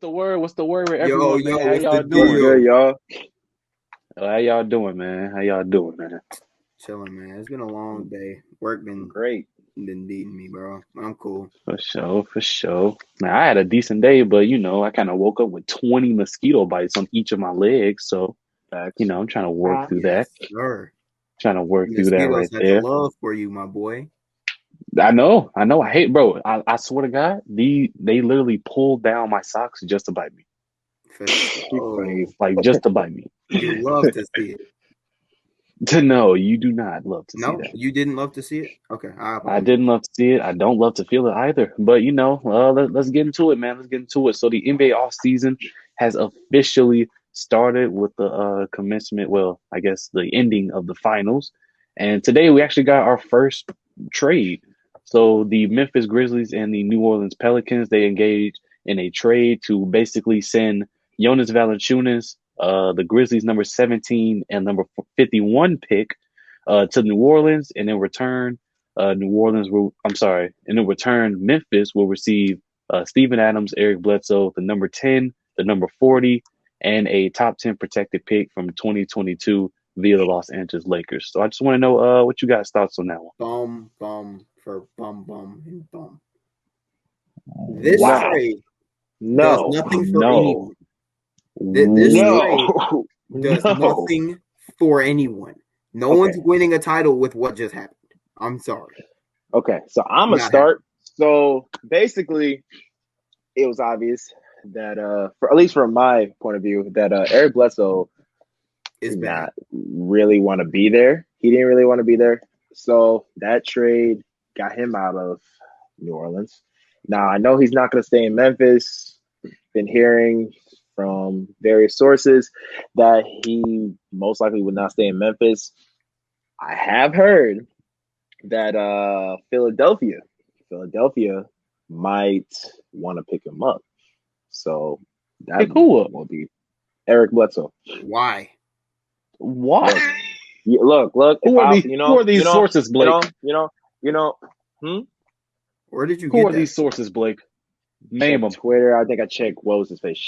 the word? What's the word with Yo, everyone, man? yo, How what's the y'all What's doing? good, deal? y'all? How y'all doing, man? How y'all doing, man? Chilling, man. It's been a long day. Work Great. been beating me, bro. I'm cool. For sure, for sure. Now, I had a decent day, but I kind of woke up with 20 mosquito bites on each of my legs. So, Facts. I'm trying to work through that. Yes, sir. Trying to work through that Mosquitoes right had the there. love for you, my boy. I know. I hate, bro. I swear to God, they literally pulled down my socks just to bite me. For You crazy. sure. Like, just to bite me. You love to see it. To know, you do not love to see No, that. you didn't love to see it? Okay, I I apologize. didn't love to see it. I don't love to feel it either. But let's get into it, man. Let's get into it. So the NBA offseason has officially started with the commencement. Well, I guess the ending of the finals. And today we actually got our first trade. So the Memphis Grizzlies and the New Orleans Pelicans, they engaged in a trade to basically send Jonas Valanciunas, the Grizzlies number 17 and number 51 pick, to New Orleans, and in return in return, Memphis will receive Steven Adams, Eric Bledsoe, the number 10, the number 40, and a top 10 protected pick from 2022 via the Los Angeles Lakers. So I just want to know what you guys' thoughts on that one. Bum for bum and bum. This Wow. trade does No. nothing for No. anyone. This trade No. does No. nothing for anyone. No Okay. one's winning a title with what just happened. I'm sorry. Okay. So It's I'm gonna not happening. start. So basically, it was obvious that for at least from my point of view, that Eric Bledsoe It's did bad. not really want to be there. He didn't really want to be there. So that trade got him out of New Orleans. Now I know he's not gonna stay in Memphis. Been hearing from various sources that he most likely would not stay in Memphis. I have heard that Philadelphia might want to pick him up. So that Pick who up? will be Eric Bledsoe. Why? What? Look. If I, Who are these sources, Blake? you know. Hmm? Where did you Who get are that these from? sources, Blake? Name Check them. Twitter. I think I checked. What was his face?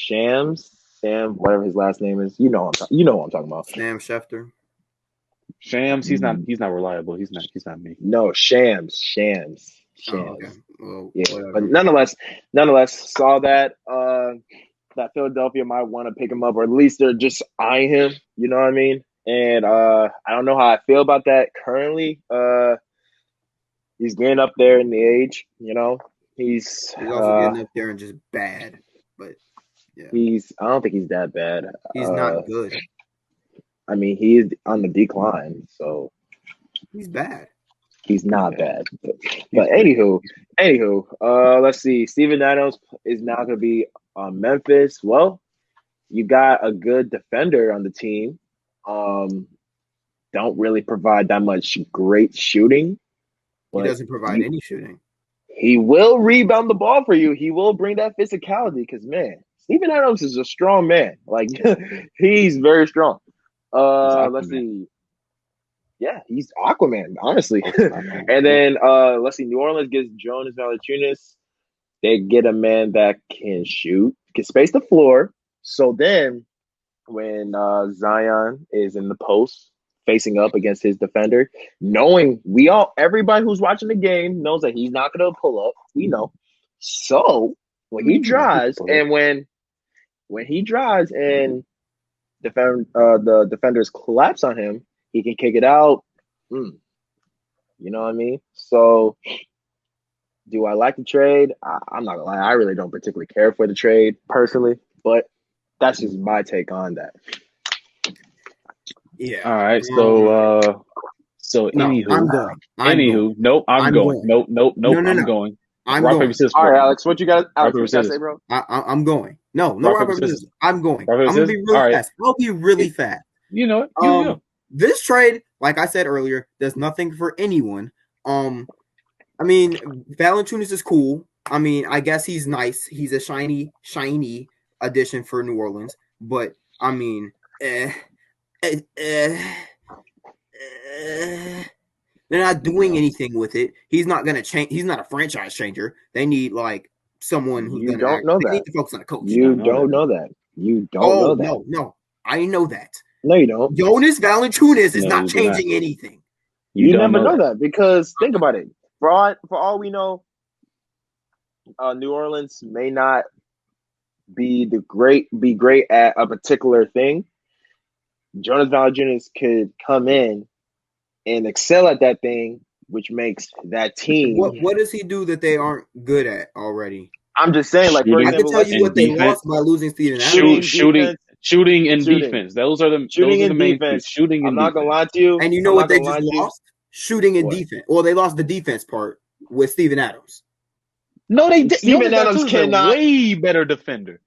Sam, whatever his last name is. You know what I'm talking about. Sam Schefter. Shams, he's not reliable. He's not me. No, Shams. Oh, okay. Well, Yeah, but whatever. nonetheless, saw that that Philadelphia might want to pick him up, or at least they're just eyeing him. You know what I mean? And I don't know how I feel about that currently. He's getting up there in the age. He's He's also getting up there and just bad. But yeah, he's. I don't think he's that bad. he's not good. I mean, he is on the decline, so He's bad. he's not Yeah, bad. But he's pretty bad. anywho, let's see. Steven Adams is now going to be on Memphis. Well, you got a good defender on the team. Don't really provide that much great shooting, He but doesn't provide any shooting. he will rebound the ball for you. He will bring that physicality because, man, Steven Adams is a strong man. Like, he's very strong. He's Let's Aquaman. see. Yeah, he's Aquaman, honestly. Aquaman. And Yeah. then let's see. New Orleans gets Jonas Valanciunas. They get a man that can shoot, can space the floor. So then, when Zion is in the post, facing up against his defender, knowing everybody who's watching the game knows that he's not going to pull up. We know. So when he drives, and when he drives and the defenders collapse on him, he can kick it out. You know what I mean? So, do I like the trade? I'm not gonna lie. I really don't particularly care for the trade personally, but that's just my take on that. Yeah. All right. So No, I'm going. nope. I'm I'm going. going. Nope. No. I'm going. I'm Rock paper going. scissors. All right, Alex, what you got? Rock Alex, paper what you got to say, scissors. bro? I'm going. No Rock rock paper paper scissors. scissors. I'm going. Rock paper I'm gonna scissors. be All really right. fast. I'll be really fast. You know it. You. This trade, like I said earlier, does nothing for anyone. I mean, Valanciunas is cool. I mean, I guess he's nice. He's a shiny addition for New Orleans. But I mean, eh, they're not doing anything with it. He's not gonna change. He's not a franchise changer. They need like someone who's You going to don't act. know They that. need to focus on a coach. You know don't that. know that. You don't know that. No. I know that. No, you don't. Jonas Valanciunas is No, not you do not. changing anything. You don't never know that because think about it. For all we know, New Orleans may not be great at a particular thing. Jonas Valanciunas could come in and excel at that thing, which makes that team. What does he do that they aren't good at already? I'm just saying, like, for Shooting I can example, tell you what they defense. lost by losing Steven Adams. Shooting, Shooting and Shooting. defense. Those are the shooting and main defense. keys. Shooting I'm and not defense. gonna lie to you. And you know I'm what not they gonna lie just to you. lost? Shooting and What? defense. Well, they lost the defense part with Steven Adams. No, they did. Steven Adams is cannot- a way better defender.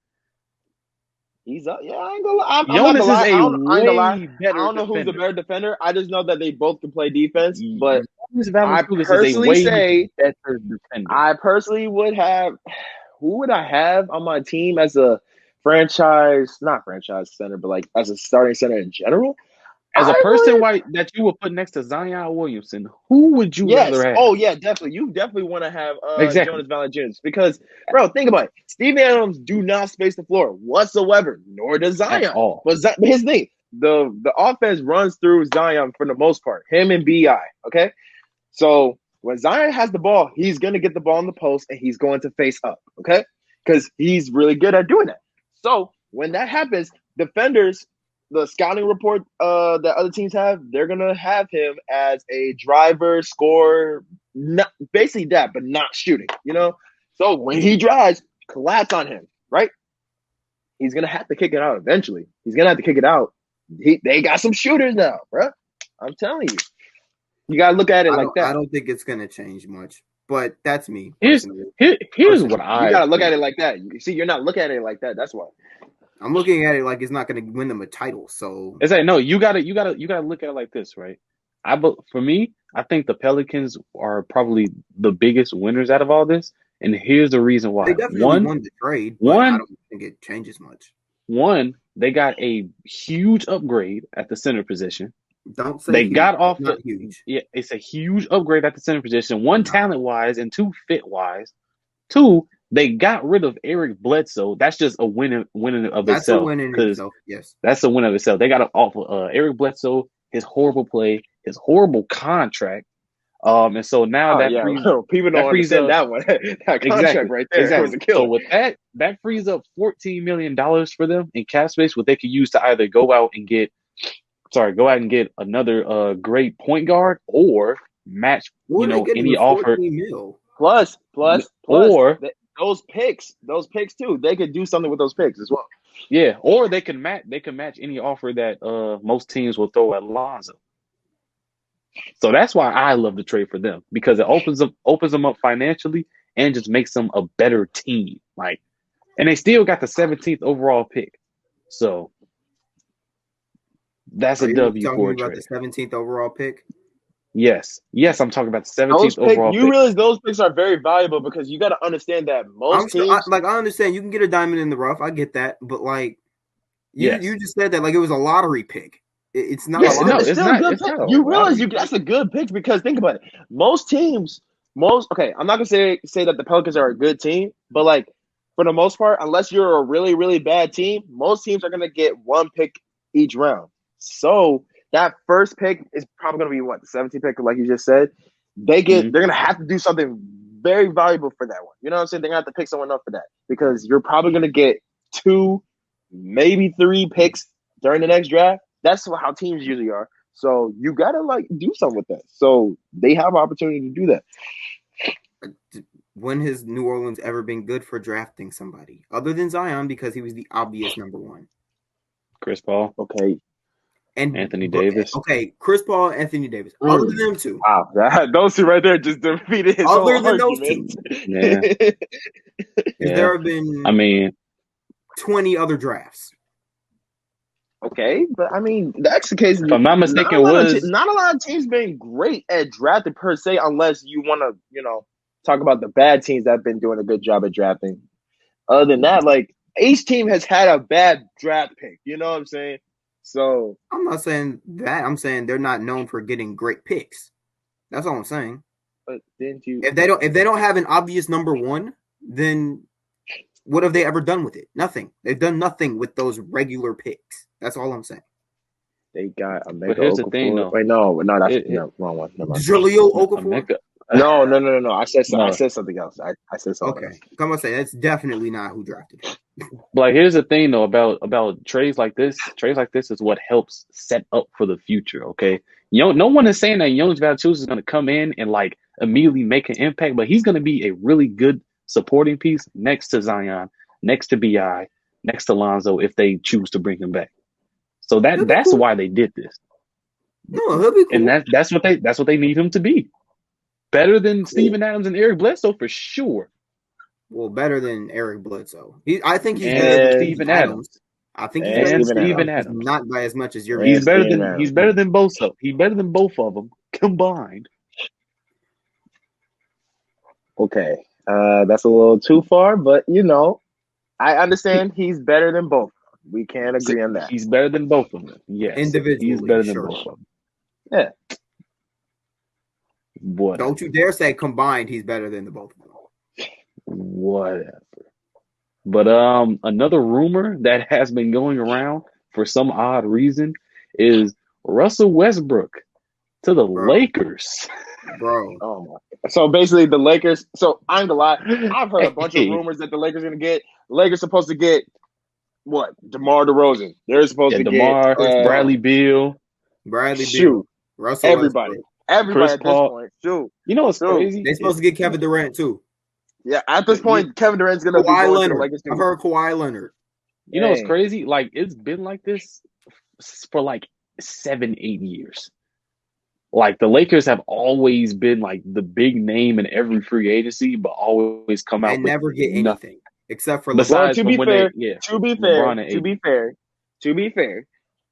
He's up. Yeah, I ain't gonna lie. I'm not Jonas gonna lie. is I a ain't gonna lie. way better I don't know who's the defender. better defender. I just know that they both can play defense. But Jonas I Valanciunas is a personally way say better defender. I personally would have. Who would I have on my team as a not franchise center, but like as a starting center in general? As a I person would- that you would put next to Zion Williamson, who would you Yes. rather have? Oh yeah, definitely. You definitely want to have Exactly. Jonas Valanciunas because, bro, think about it. Steven Adams do not space the floor whatsoever, nor does Zion. At all. But his thing, the offense runs through Zion for the most part. Him and Bi. Okay, so when Zion has the ball, he's gonna get the ball in the post and he's going to face up. Okay, because he's really good at doing that. So when that happens, defenders. The scouting report that other teams have, they're gonna have him as a driver, scorer, basically that, but not shooting. You know, so when he drives, collapse on him, right? He's gonna have to kick it out eventually. He's gonna have to kick it out. They got some shooters now, bro. I'm telling you, you gotta look at it like that. I don't think it's gonna change much, but that's me. Here's what I. You gotta look at it like that. You see, you're not looking at it like that. That's why. I'm looking at it like it's not going to win them a title. So it's like no, you gotta look at it like this, right? For me, I think the Pelicans are probably the biggest winners out of all this, and here's the reason why. they definitely won the trade. But I don't think it changes much. One, they got a huge upgrade at the center position. Don't say they huge. got off not huge. Yeah, it's a huge upgrade at the center position. One, talent wise, and two, fit wise. Two, they got rid of Eric Bledsoe. That's just a win of itself. That's a win in itself. Yes, that's a win of itself. They got off Eric Bledsoe, his horrible play, his horrible contract. And so now people don't understand that one. That contract right there was a killer. So with that frees up $14 million for them in cap space, what they could use to either go out and get another great point guard or match any offer. Plus, or those picks too. They could do something with those picks as well. Yeah, or they can match any offer that most teams will throw at Lonzo. So that's why I love the trade for them, because it opens them up financially and just makes them a better team. Like, and they still got the 17th overall pick. So that's a W for a trade. About the 17th overall pick? Yes, I'm talking about the 17th overall pick. You realize those picks are very valuable because you got to understand that most teams. I understand you can get a diamond in the rough. I get that, but like you just said that like it was a lottery pick. It's not. Yes, a lottery. it's still a good pick. You realize that's a good pick because think about it. Most teams, I'm not gonna say that the Pelicans are a good team, but like for the most part, unless you're a really really bad team, most teams are gonna get one pick each round. So that first pick is probably going to be what, the 17th pick, like you just said. They're going to have to do something very valuable for that one. You know what I'm saying? They're going to have to pick someone up for that because you're probably going to get 2, maybe 3 picks during the next draft. That's how teams usually are. So you got to like do something with that. So they have an opportunity to do that. When has New Orleans ever been good for drafting somebody other than Zion because he was the obvious number one? Chris Paul. Okay. And Anthony Davis. Okay, Chris Paul, Anthony Davis. Other than them two. Wow, those two right there just defeated his other whole than argument. Those two. Yeah. There have been 20 other drafts. Okay, but I mean that's the case. If I'm not mistaken, not a lot of teams been great at drafting per se, unless you want to, talk about the bad teams that have been doing a good job at drafting. Other than that, like each team has had a bad draft pick. You know what I'm saying? So I'm not saying that. I'm saying they're not known for getting great picks. That's all I'm saying. But didn't you? If they don't have an obvious number one, then what have they ever done with it? Nothing. They've done nothing with those regular picks. That's all I'm saying. They got But here's the thing, Okafor. though. Wait, no, that's It, no, wrong one. Never mind. Jaleel Okafor? Emeka, No. I said no. something else. I said something Okay, else. come on, say that's definitely not who drafted him. Like, here's the thing, though, about trades like this. Trades like this is what helps set up for the future. Okay, no one is saying that Jonas Valanciunas is going to come in and like immediately make an impact, but he's going to be a really good supporting piece next to Zion, next to Bi, next to Lonzo if they choose to bring him back. So that's cool. why they did this. No, he'll be cool. And that's what they need him to be. Better than Steven Adams and Eric Bledsoe for sure. Well, better than Eric Bledsoe. I think he's And better than Steven Adams. I think he's And better than Steven Adams. Not by as much as you're. And He's better Steven than Adams. he's better than both of. He's better than both of them combined. Okay, that's a little too far, but I understand he's better than both. We can agree on that. He's better than both of them. Yes, Individually, he's better than sure. both of them. Yeah. Whatever. Don't you dare say combined he's better than the both of them. Whatever. But another rumor that has been going around for some odd reason is Russell Westbrook to the Lakers. Bro. Oh my. So basically the Lakers, so I'm gonna lie, I've heard a bunch of rumors that the Lakers are gonna get. The Lakers supposed to get what? DeMar DeRozan. They're supposed to DeMar, get Bradley Beal. Beal. Russell everybody. Westbrook. Everybody Chris at Paul. this point. Shoot. You know what's crazy? They're supposed to get Kevin Durant too. Yeah, at this point, Kevin Durant's gonna be Kawhi going Leonard. to the Lakers. I've heard Kawhi Leonard. You know what's crazy? Like, it's been like this for like 7-8 years. Like, the Lakers have always been like the big name in every free agency, but always come out and with never get nothing. anything except for Besides, to be fair,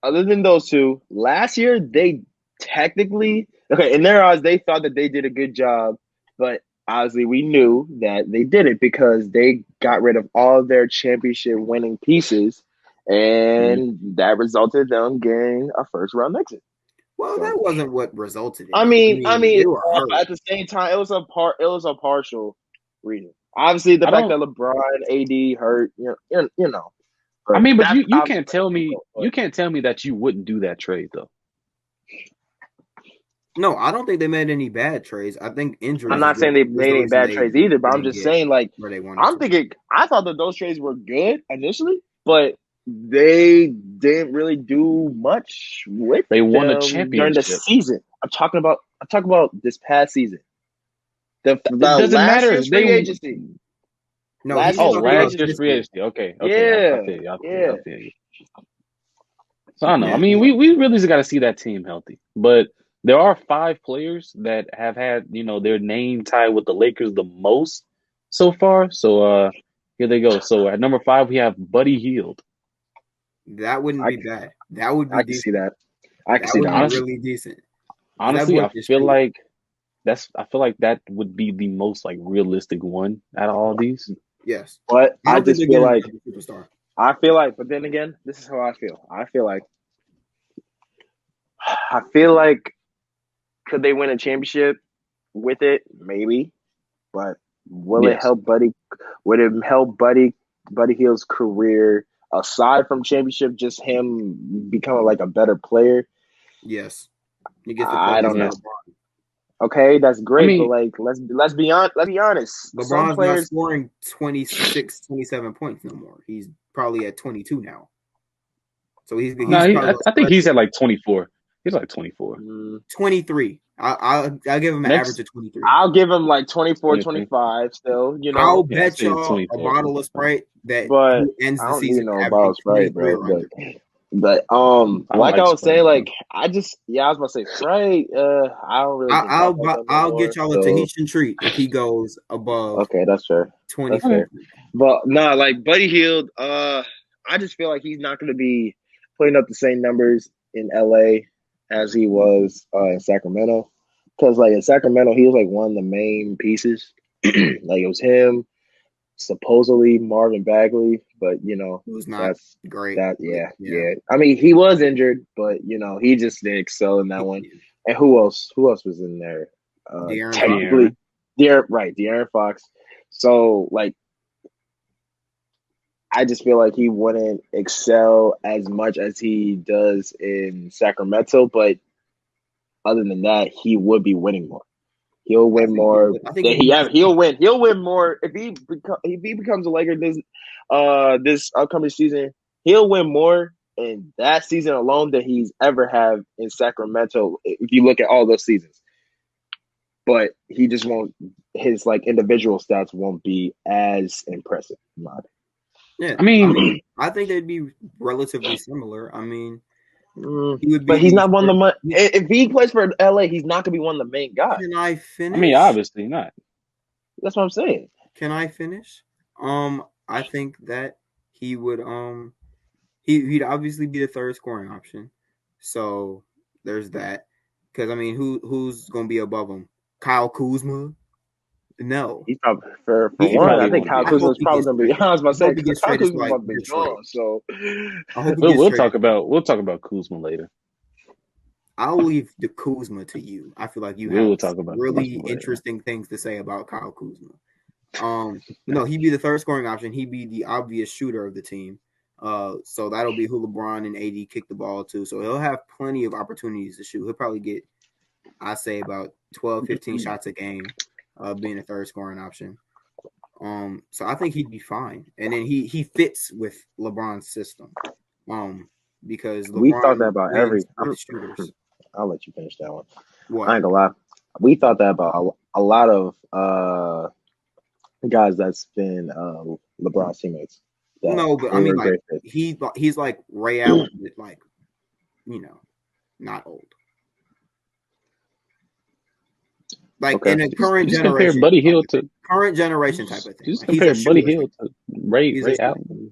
other than those two, last year they technically in their eyes they thought that they did a good job, but obviously we knew that they did it because they got rid of all of their championship winning pieces, and that resulted in them getting a first round exit. Well, that wasn't what resulted in. I mean, they were hurt. at the same time, it was a partial reason. Obviously, the fact that LeBron, AD hurt, you know. I mean, but you can't tell me that you wouldn't do that trade though. No, I don't think they made any bad trades. I think injuries. I'm not saying they made any bad trades either, but I'm just saying, like, I thought that those trades were good initially, but they didn't really do much with. They won a them championship during the season. I'm talking about this past season. It doesn't matter. Free agency. No, last year's free agency. Okay. Yeah. I feel you. So I don't know. I mean, we really just got to see that team healthy. But there are 5 players that have had, their name tied with the Lakers the most so far. So here they go. So at number 5, we have Buddy Hield. That wouldn't be bad. That would be. I can see that. I can see that. Honestly, really decent. Honestly, I feel like that would be the most like realistic one out of all these. Yes, but I just feel like superstar. But then again, this is how I feel. I feel like could they win a championship with it? Maybe, but will it help Buddy? Would it help Buddy Hield's career aside from championship? Just him becoming like a better player? Yes, I don't know. Okay, that's great, but like let's be honest. LeBron's not scoring 26, 27 points no more. He's probably at 22 now. So I think he's at like 24. He's like 24. 23. I'll give him an average of 23. I'll give him like 24, 25 still. I'll bet y'all a bottle of Sprite that ends the season. I don't need no bottle of Sprite, bro. But like I was saying, like I was about to say Sprite. I don't really. I'll get y'all a Tahitian treat if he goes above. Okay, that's fair. 24. But no, like Buddy Hield. I just feel like he's not going to be putting up the same numbers in LA as he was in Sacramento. Because like in Sacramento, he was like one of the main pieces. Like it was him. Supposedly Marvin Bagley, but it was not great. Yeah. I mean, he was injured, but he just didn't excel in that one. And who else? Who else was in there? De'Aaron Fox. So like I just feel like he wouldn't excel as much as he does in Sacramento. But other than that, he would be winning more. He'll win more. I think He'll win. He'll win more if he becomes a Laker this upcoming season. He'll win more in that season alone than he's ever had in Sacramento. If you look at all those seasons, but he just won't. His individual stats won't be as impressive. Yeah, I mean, I think they'd be relatively similar. I mean, he would be. But he's not one of the. If he plays for LA, he's not going to be one of the main guys. Can I finish? I mean, obviously not. That's what I'm saying. Can I finish? I think that he would. He'd obviously be the third scoring option. So there's that. Because I mean, who's going to be above him? Kyle Kuzma? No. He's probably for one. I think Kyle Kuzma's probably going to be. I was about to say because Kyle Kuzma's about to be gone. So we'll talk about Kuzma later. I'll leave the Kuzma to you. I feel like you have really interesting things to say about Kyle Kuzma. No, he'd be the third scoring option. He'd be the obvious shooter of the team. So that'll be who LeBron and AD kick the ball to. So he'll have plenty of opportunities to shoot. He'll probably get, I say, about 12, 15 shots a game, being a third scoring option. So I think he'd be fine. And then he fits with LeBron's system. Because LeBron we thought that about every shooters. I'll let you finish that one. What? I ain't gonna lie. We thought that about a lot of guys that's been LeBron's teammates. No, but I mean, like he's like Ray Allen, not old. Like in a current generation, compare Buddy Hield to current generation type of thing. Just compare Buddy Hield to Ray Allen.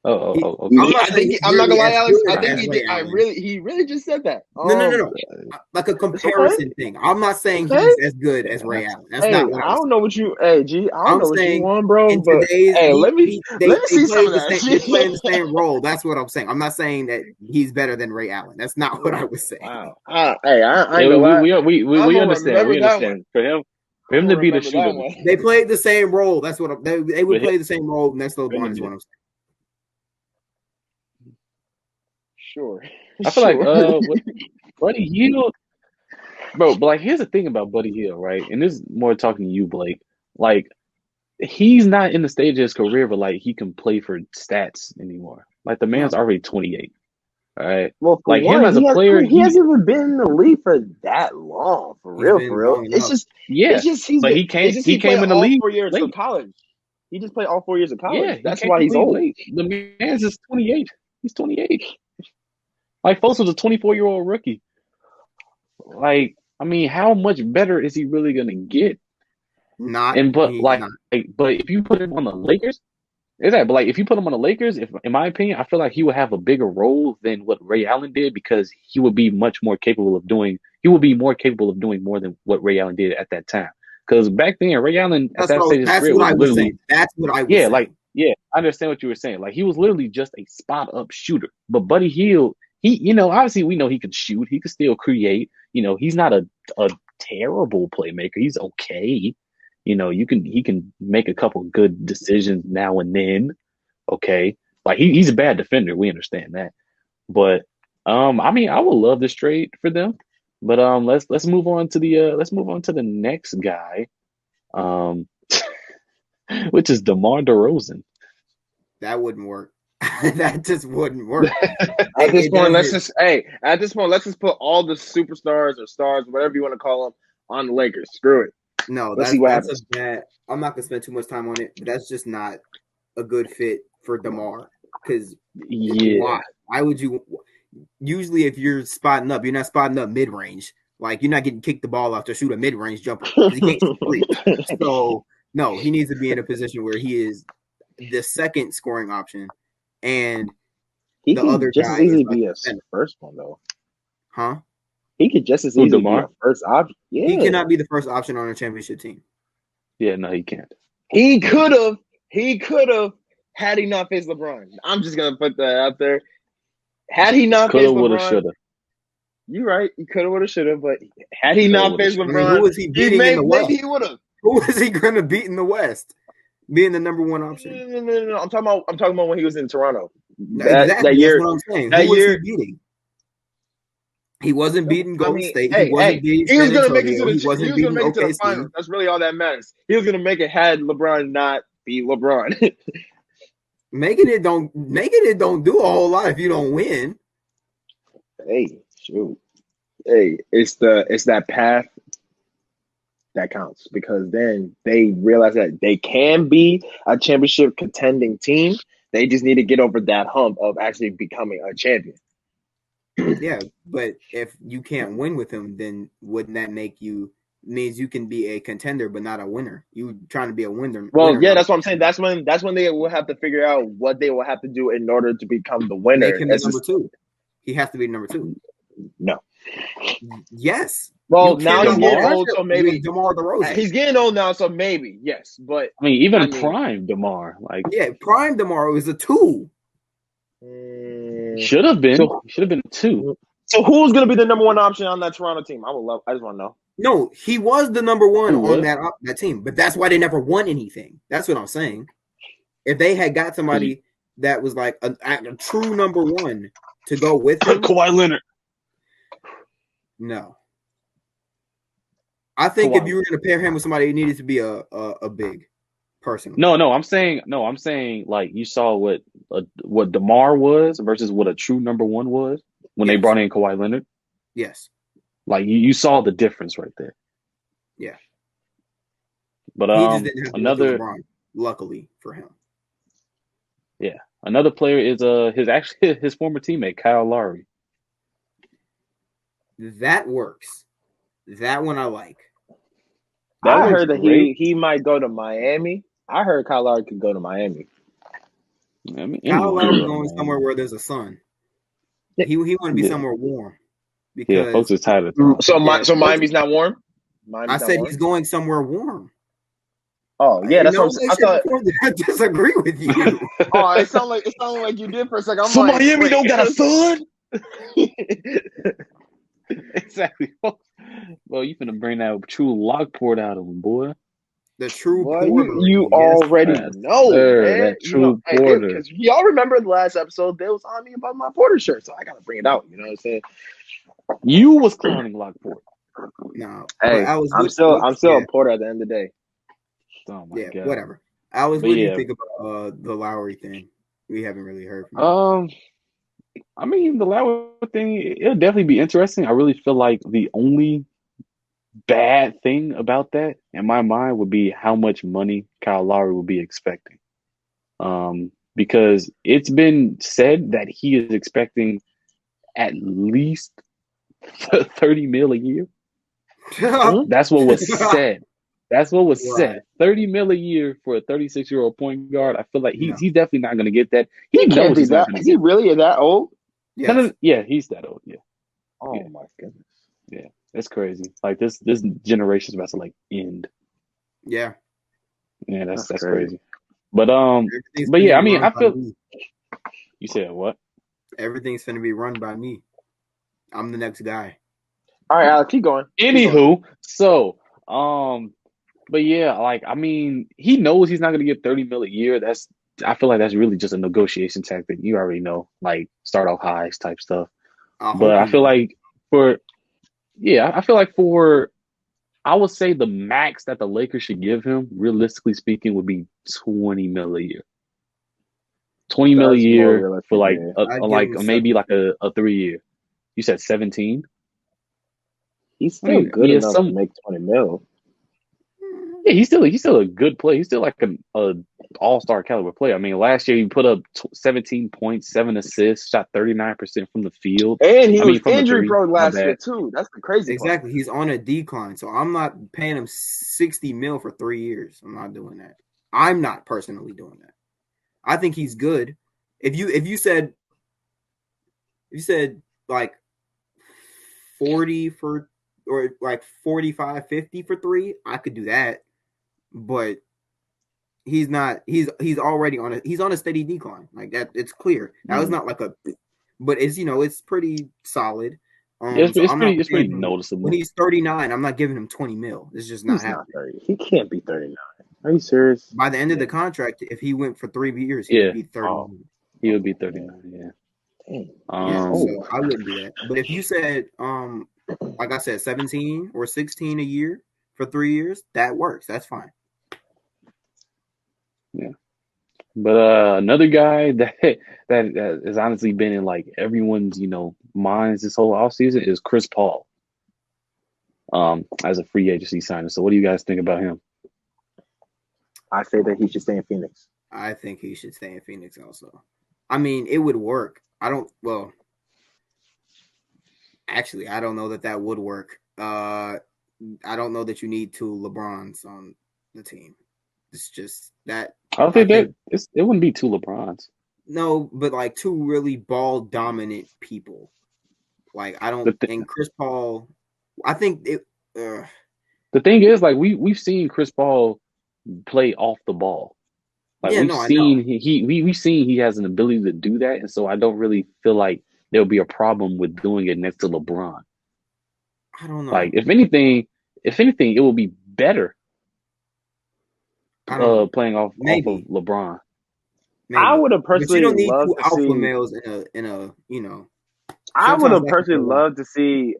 Okay. I'm not gonna lie, Alex. I think he really just said that. No. Like a comparison thing. I'm not saying he's as good as Ray Allen. That's not what I don't know what you. G, I don't know what you want, bro. In but let me see some of that. They play in the same role. That's what I'm saying. I'm not saying that he's better than Ray Allen. That's not what I was saying. Wow. I ain't gonna we understand. We understand. For him to be the shooter, they played the same role. That's what they would play the same role next to LeBron. Is what I'm saying. Sure. I feel like Buddy Hield, bro. But here's the thing about Buddy Hield, right? And this is more talking to you, Blake. Like, he's not in the stage of his career where he can play for stats anymore. Like, the man's already 28. All right. Well, him as a player, he hasn't even been in the league for that long. For real. It's just he came in the league 4 years of college. He just played all 4 years of college. Yeah, that's why he's old. Late. The man's just 28. He's 28. Fultz was a 24-year-old rookie. How much better is he really gonna get? But if you put him on the Lakers, if you put him on the Lakers, in my opinion, I feel like he would have a bigger role than what Ray Allen did because he would be much more capable of doing. He would be more capable of doing more than what Ray Allen did at that time. Because back then, Ray Allen at that stage of his career was literally. That's what I was saying. Yeah, I understand what you were saying. He was literally just a spot up shooter. But Buddy Hield, he, obviously we know he can shoot. He can still create. He's not a terrible playmaker. He's okay. He can make a couple good decisions now and then. Okay. He's a bad defender. We understand that. But I would love this trade for them. But let's move on to the next guy. Which is DeMar DeRozan. That wouldn't work. That just wouldn't work. At this point, let's just put all the superstars or stars, whatever you want to call them, on the Lakers. Screw it. No, let's see what happens. I'm not gonna spend too much time on it, but that's just not a good fit for DeMar. Because why would you? Usually, if you're spotting up, you're not spotting up mid range. You're not getting kicked the ball off to shoot a mid range jumper. He can't shoot. So no, he needs to be in a position where he is the second scoring option, and the other just guy as easily be a first one though. Huh? He could just as easily be a first option. Yeah. He cannot be the first option on a championship team. Yeah, no, he can't. He could have had he not faced LeBron. I'm just gonna put that out there. Had he not faced LeBron, shoulda. You're right. He could have, would have, should have. But had he not faced LeBron, who was he beating in the West? Maybe he would have. Who was he going to beat in the West? being the number one option. No. I'm talking about when he was in Toronto. Exactly. That year. That's what I'm saying. That Who was year. he beating? He wasn't beating I Golden mean, State. hey, He wasn't beating he was San gonna make it to Antonio. He wasn't beating the OKC. finals. That's really all that matters. He was gonna make it had LeBron not beat LeBron. Making it don't do a whole lot if you don't win. Hey, shoot. Hey, it's that path that counts, because then they realize that they can be a championship contending team. They just need to get over that hump of actually becoming a champion. Yeah, but if you can't win with him, then wouldn't that means you can be a contender but not a winner? You trying to be a winner? Well, yeah, that's what I'm saying. That's when they will have to figure out what they will have to do in order to become the winner. Make him the number two. He has to be number two. No. Yes. Well, now he's getting old, so maybe DeMar DeRozan. He's getting old now, so maybe yes. But I mean, even prime DeMar, like prime DeMar was a 2. Should have been a 2. So who's gonna be the number one option on that Toronto team? I just want to know. No, he was the number one on that team, but that's why they never won anything. That's what I'm saying. If they had got somebody that was like a true number one to go with him, Kawhi Leonard. No. I think if you were going to pair him with somebody, it needed to be a big person. No, I'm saying like you saw what DeMar was versus what a true number one was when they brought in Kawhi Leonard. Yes. Like you saw the difference right there. Yeah. But he just didn't have another LeBron, luckily for him. Yeah. Another player is his former teammate, Kyle Lowry. That works. That one I like. I heard that he might go to Miami. I heard Kyle Lowry could go to Miami. I mean, Kyle Lowry going somewhere where there's a sun. He want to be somewhere warm. Because folks are tired of so Miami's not warm? I said he's going somewhere warm. Oh yeah, that's what I thought. I disagree with you. It sounded like you did for a second. So Miami don't got a sun? Exactly. Well, you finna bring that true Lockport out of him, boy. The true porter. You already know, man. That true porter. Because y'all remember the last episode, they was on me about my Porter shirt, so I gotta bring it out. You know what I'm saying? You was clowning Lockport. No, hey, I'm still a Porter at the end of the day. Oh my God. Whatever. What do you think about the Lowry thing? We haven't really heard from him. I mean, the Lowry thing, it'll definitely be interesting. I really feel like the only bad thing about that, in my mind, would be how much money Kyle Lowry would be expecting. Because it's been said that he is expecting at least $30 million a year. That's what was said. That's what was said. $30 million a year for a 36-year-old point guard. I feel like he's definitely not going to get that. He knows he's not going to. Is he really that old? Yes. No, yeah, he's that old. Yeah. Oh my goodness. Yeah, that's crazy. Like this generation's about to like end. Yeah. Yeah, that's crazy. But yeah, I mean, I feel. You said what? Everything's gonna be run by me. I'm the next guy. All right, Alex, keep going. Anywho, so but yeah, like I mean, he knows he's not gonna get $30 million a year. I feel like that's really just a negotiation tactic. You already know, like start off highs type stuff. But I feel like I would say the max that the Lakers should give him, realistically speaking, would be $20 million a year. $20 million a year for like maybe like a 3 year. You said 17. He's still good enough to make 20 mil. Yeah, he's still a good player. He's still like an all-star caliber player. I mean, last year he put up 17 points, 7 assists, shot 39% from the field. And he was injury-prone last year too. That's the crazy part. Exactly. He's on a decline, so I'm not paying him $60 million for 3 years. I'm not doing that. I'm not personally doing that. I think he's good. If you said like 40 for or like 45, 50 for 3, I could do that. But he's not. He's already on a steady decline. Like that, it's clear. That was not like but it's it's pretty solid. It's pretty noticeable. When he's 39, I'm not giving him 20 mil. It's just not happening. He can't be 39. Are you serious? By the end of the contract, if he went for 3 years, he Yeah. would be 30. Oh. He would be 39. Yeah. Dang. Yeah, Um, so I wouldn't do that. But if you said, like I said, 17 or 16 a year for 3 years, that works. That's fine. but another guy that has honestly been in like everyone's minds this whole offseason is Chris Paul. As a free agency signer. So what do you guys think about him? I say that he should stay in Phoenix. I think he should stay in Phoenix also. I mean, it would work. Actually, I don't know that would work. I don't know that you need two LeBrons on the team. It's just that. I don't think it wouldn't be two LeBrons. No, but like two really ball dominant people. Like I don't. And Chris Paul, I think it. The thing is, like we've seen Chris Paul play off the ball. Like we've seen he has an ability to do that, and so I don't really feel like there'll be a problem with doing it next to LeBron. I don't know. Like if anything, it will be better playing off of LeBron. Maybe. I would have personally loved to see. You don't need two alpha males in a. I would have personally loved to see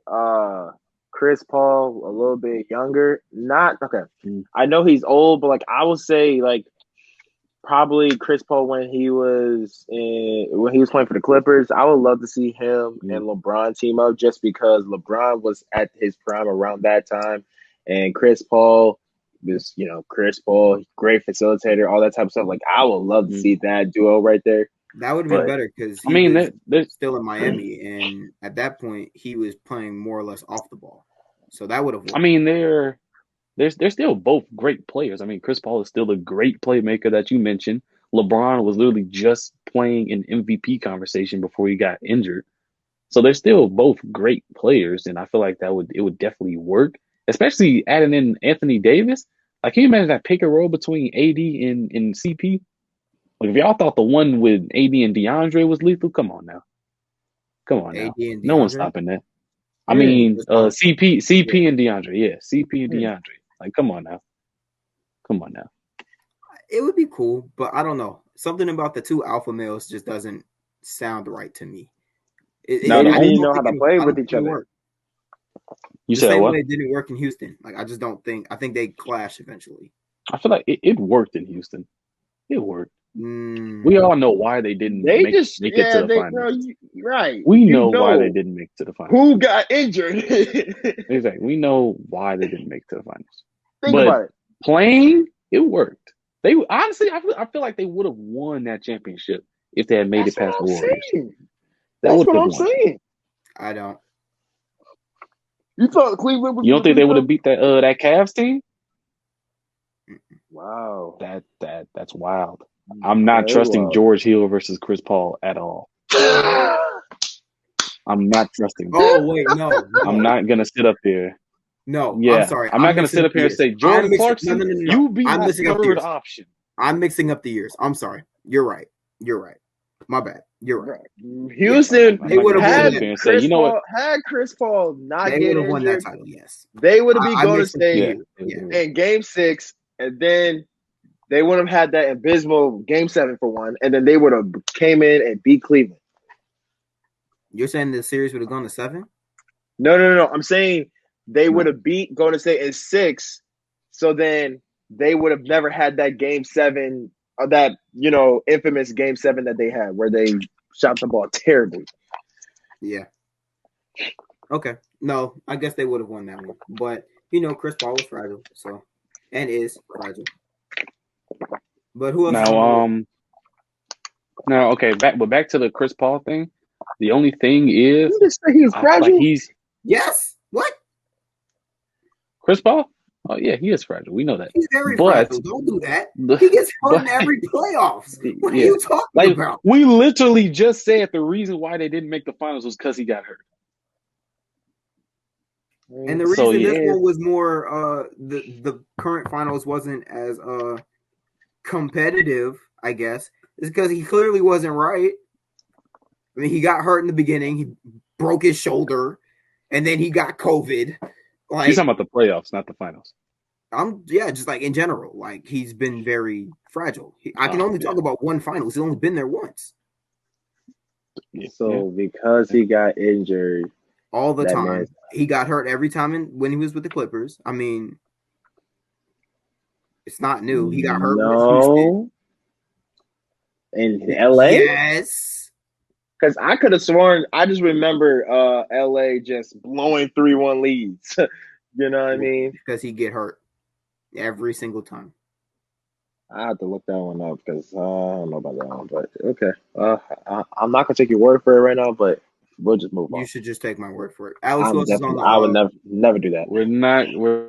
Chris Paul a little bit younger. I know he's old, but like I would say, like probably Chris Paul when he was playing for the Clippers. I would love to see him and LeBron team up, just because LeBron was at his prime around that time, and Chris Paul was, Chris Paul, great facilitator, all that type of stuff. Like I would love to see that duo right there. That would have been better because they're still in Miami, and at that point he was playing more or less off the ball. So that would have worked. I mean, they're still both great players. I mean, Chris Paul is still a great playmaker that you mentioned. LeBron was literally just playing an MVP conversation before he got injured. So they're still both great players, and I feel like it would definitely work, especially adding in Anthony Davis. Like, can you imagine that pick and roll between AD and CP? Like, if y'all thought the one with AD and DeAndre was lethal, come on now. No one's stopping that. I mean, CP and DeAndre. Yeah, CP and DeAndre. Like, come on now. It would be cool, but I don't know. Something about the two alpha males just doesn't sound right to me. They didn't know how to play with each other. You said what? It didn't work in Houston. Like, I just don't think. I think they clash eventually. I feel like it worked in Houston. It worked. We all know why they didn't make it to the finals. Right. We know why they didn't make it to the finals. Who got injured? Exactly. We know why they didn't make it to the finals. Think about it. Playing, it worked. They honestly, I feel like they would have won that championship if they had made it past the Warriors. That's what I'm saying. I don't. You thought Cleveland was? You don't think they would have beat that Cavs team? Wow. That's wild. I'm not trusting George Hill versus Chris Paul at all. I'm not trusting. Oh wait, no. I'm not gonna sit up there. No, yeah, I'm sorry. I'm not gonna sit up here and say Jordan Clarkson. No. You be my third option. I'm mixing up the years. I'm sorry. You're right. My bad. You're right. Houston, they would have won and say, you know what? Had Chris Paul not they would have won that title. Yes, they would have been Golden State in Game 6, and then they would have had that abysmal Game 7 for one, and then they would have came in and beat Cleveland. You're saying the series would have gone to 7? No. I'm saying they would have beat Golden State in 6, so then they would have never had that Game 7, that infamous Game 7 that they had, where they shot the ball terribly. Yeah. Okay. No, I guess they would have won that one, but Chris Paul was fragile, so and is fragile. But who else? Now, okay, back to the Chris Paul thing. The only thing is, you just say he's fragile. Yes. What? Chris Paul? Oh yeah, he is fragile. We know that. He's very fragile. Don't do that. He gets hurt in every playoffs. What are you talking about? We literally just said the reason why they didn't make the finals was because he got hurt. And the reason this one was more the current finals wasn't as competitive, I guess, is because he clearly wasn't right. I mean, he got hurt in the beginning. He broke his shoulder, and then he got COVID. He's talking about the playoffs, not the finals. just like in general, like he's been very fragile. I can only Yeah, talk about one finals. He's only been there once, yeah. So because he got injured, all the that man. time. He got hurt every time when he was with the Clippers. I mean, it's not new. He got hurt with Houston. No, in LA. Yes, Because I could have sworn I just remember LA just blowing 3-1 leads. You know what I mean? because he get hurt every single time. I have to look that one up because I don't know about that one. But okay, I'm not gonna take your word for it right now, but we'll just move You on. should just take my word for it. Alex, who I'm else is on definitely, the? I would never do that. We're not. We're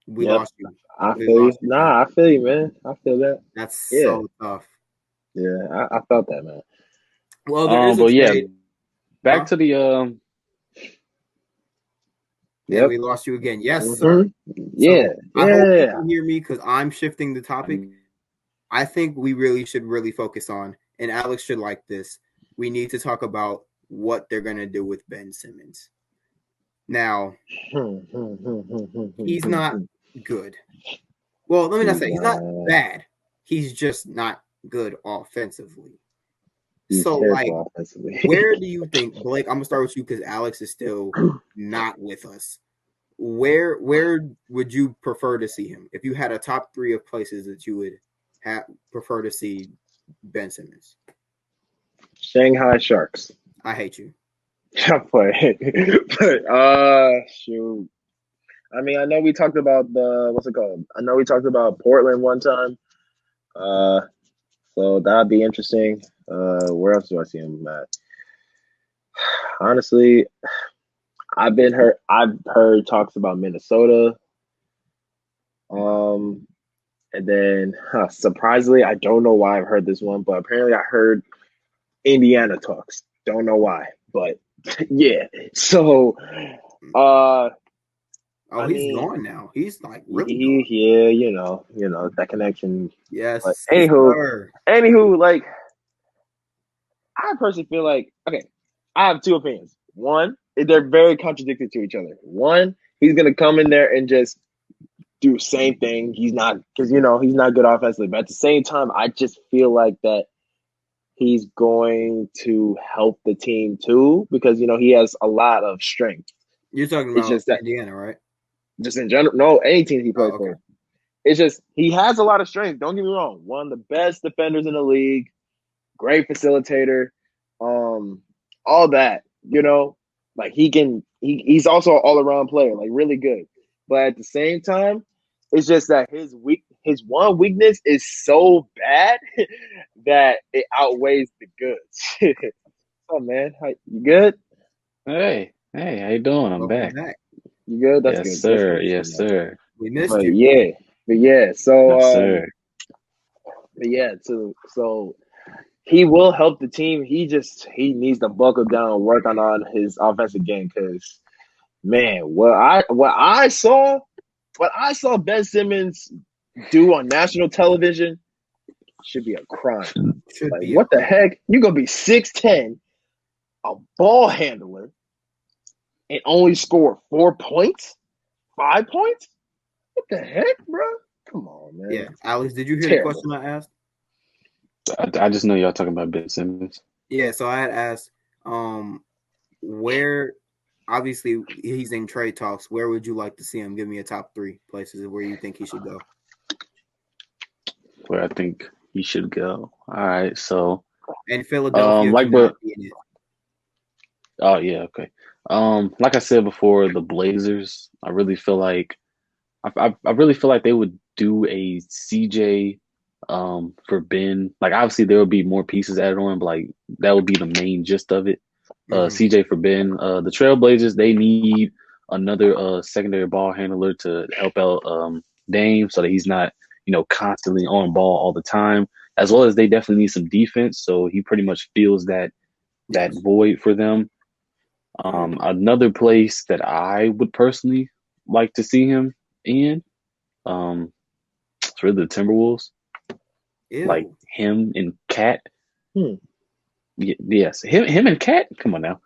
We Yep, lost you. I We feel you. lost you, man. Nah, I feel you, man. I feel that. That's Yeah, so tough. yeah, I felt that, man. Well, there is a but yeah, trade. back Huh? to the And Yep. we lost you again. Yes, sir. Hmm. Yeah, So I hope you yeah. can hear me because I'm shifting the topic. I think we should really focus on, and Alex should like this. We need to talk about what they're going to do with Ben Simmons. Now, he's not good. Well, let me not say he's not bad. He's just not good offensively. He's So, like, terrible offensively. where do you think, Blake? I'm gonna start with you because Alex is still not with us. Where would you prefer to see him if you had a top three of places that you would prefer to see Ben Simmons? Shanghai Sharks. I hate you. but shoot. I mean, I know we talked about the what's it called? I know we talked about Portland one time. Uh, so that'd be interesting. Where else do I see him at? Honestly, I've heard talks about Minnesota. Um, and then surprisingly, I don't know why I've heard this one, but apparently I heard Indiana talks. Don't know why, but yeah. So, Oh, I he's mean, gone now. He's like really gone. yeah, you know that connection. But Yes, anywho, sir. like I personally feel like okay, I have two opinions. One, they're very contradictory to each other. One, he's gonna come in there and just do the same thing. He's not because he's not good offensively, but at the same time, I just feel like that he's going to help the team too because he has a lot of strength. You're talking It's about just that Indiana, right? just in general, no, any team he Oh, plays okay. for. It's just he has a lot of strength. Don't get me wrong. One of the best defenders in the league, great facilitator, all that. Like he's also an all around player, like really good. But at the same time, it's just that his one weakness is so bad that it outweighs the goods. Oh man, you good? hey, how you doing? I'm Welcome back. back. You good? That's Yes, good. That's sir. good. Yes, sir. We missed But you. yeah. So Yes, sir. but yeah. So he will help the team. He needs to buckle down and work on his offensive game because man, what I saw Ben Simmons do on national television should be a crime. Should Like be what the heck? You're gonna be 6'10", a ball handler, and only score 4 points, 5 points? What the heck, bro? Come on, man. Yeah, Alex, did you hear Terrible. the question I asked? I just know y'all talking about Ben Simmons. Yeah, so I had asked, where obviously he's in trade talks. Where would you like to see him? Give me a top three places where you think he should go. Where I think he should go. All right, so And Philadelphia like, cannot but be in it. oh yeah, okay. Like I said before, the Blazers. I really feel like I really feel like they would do a CJ for Ben. Like obviously there would be more pieces added on, but like that would be the main gist of it. CJ for Ben. The Trailblazers, they need another secondary ball handler to help out Dame so that he's not, constantly on ball all the time. As well as they definitely need some defense, so he pretty much fills that Yes. void for them. Another place that I would personally like to see him in, it's really the Timberwolves. Ew. Like him and Cat. Hmm. Yes, him and Cat. Come on now.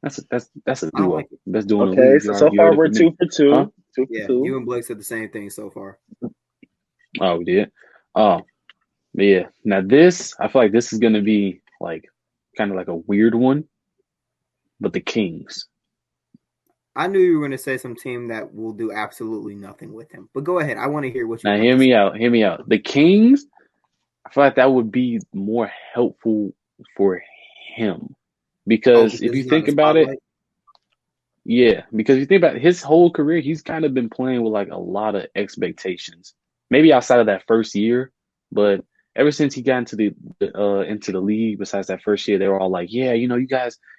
That's a I don't duo. like it. Best duo in the Okay, league. so You far heard it we're from me. 2 for 2. Huh? 2 for Yeah, 2. you and Blake said the same thing so far. Oh, we did. Oh, but yeah. Now this, I feel like this is gonna be like kind of like a weird one, but the Kings. I knew you were going to say some team that will do absolutely nothing with him. But go ahead. I want to hear what you Now have hear to me say. out. Hear me out. The Kings. I feel like that would be more helpful for him because if Because you he's not in think the about it, spotlight. yeah, because if you think about it, his whole career, he's kind of been playing with like a lot of expectations. Maybe outside of that first year, but ever since he got into the league, besides that first year, they were all like, "Yeah, you know,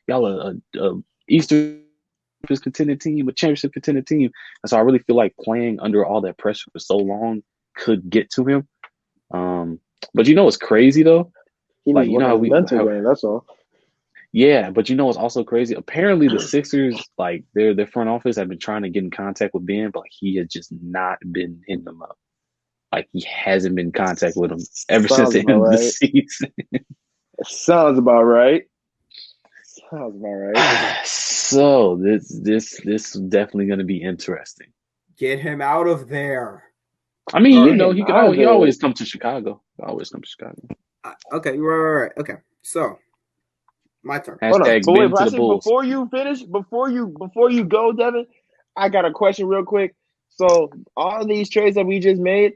y'all are a Eastern contending team, a championship contending team." And so I really feel like playing under all that pressure for so long could get to him. But you know what's crazy though? He Like needs to you work know on his mental game. That's all. yeah, but you know what's also crazy? Apparently the Sixers, like their front office have been trying to get in contact with Ben, but like he has just not been hitting them up. Like he hasn't been in contact with them ever since Sounds the about end of the right. season. Sounds about right. Sounds about right. So this is definitely going to be interesting. Get him out of there. I mean, All you right. know, Out of he it. always come to Chicago. Always come to Chicago. Okay, right. Okay, so my turn. Hold on, Hashtag but wait, Ben to the actually, Bulls. before you finish, before you go, Devin, I got a question real quick. So all these trades that we just made,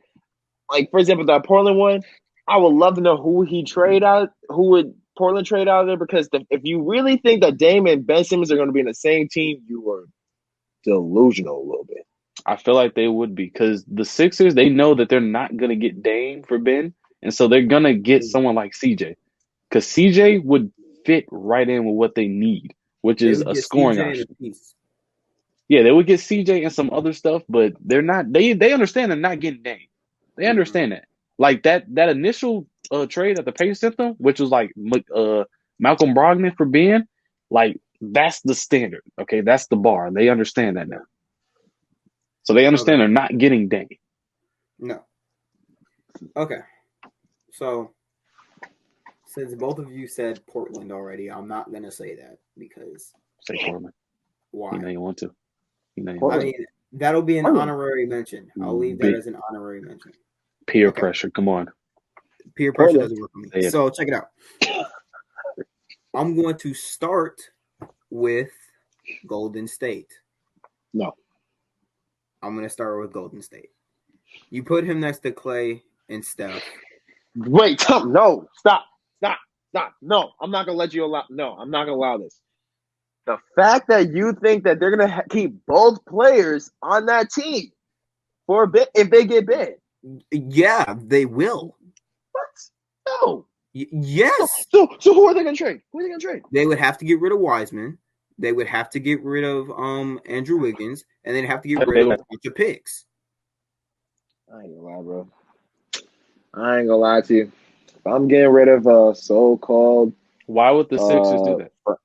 like for example, that Portland one, I would love to know who would Portland trade out of there? Because if you really think that Dame and Ben Simmons are going to be in the same team, you are delusional a little bit. I feel like they would be because the Sixers, they know that they're not going to get Dame for Ben, and so they're going to get someone like CJ because CJ would fit right in with what they need, which They is would a get scoring CJ and a option. piece. Yeah, they would get CJ and some other stuff, but they're not. They understand they're not getting Dame. They understand that. Like that initial trade that the Pacers sent them, which was like Malcolm Brogdon for Ben, like that's the standard. Okay, that's the bar. They understand that now. So they understand they're not getting Dame. No. Okay. So since both of you said Portland already, I'm not gonna say that because Say Portland. why? You know you want to. You know you I want to. mean, that'll be an Portland. honorary mention. I'll leave that as an honorary mention. Peer pressure. Come on. Peer pressure Portland. doesn't work for me. Yeah. So check it out. I'm going to start with Golden State. No. I'm going to start with Golden State. You put him next to Clay and Steph. Wait, Tom, no, stop. No, I'm not gonna let you allow. No, I'm not gonna allow this. The fact that you think that they're gonna keep both players on that team for a bit if they get bid. Yeah, they will. What? No. Yes. So who are they gonna trade? Who are they gonna trade? They would have to get rid of Wiseman. They would have to get rid of Andrew Wiggins, and they'd have to get rid of a bunch of picks. I ain't gonna lie, bro. I ain't gonna lie to you. If I'm getting rid of so-called why would the Sixers do that?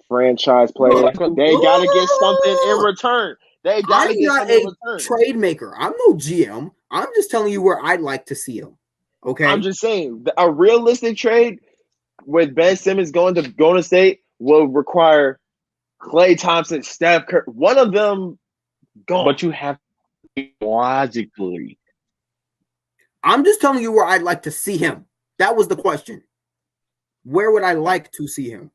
Franchise player, they gotta get something in return. They gotta get something in return. I'm not a trade maker. I'm no GM. I'm just telling you where I'd like to see him. Okay. I'm just saying a realistic trade with Ben Simmons going to Golden State will require Klay Thompson, Steph Curry, one of them gone. But you have to logically. I'm just telling you where I'd like to see him. That was the question. Where would I like to see him?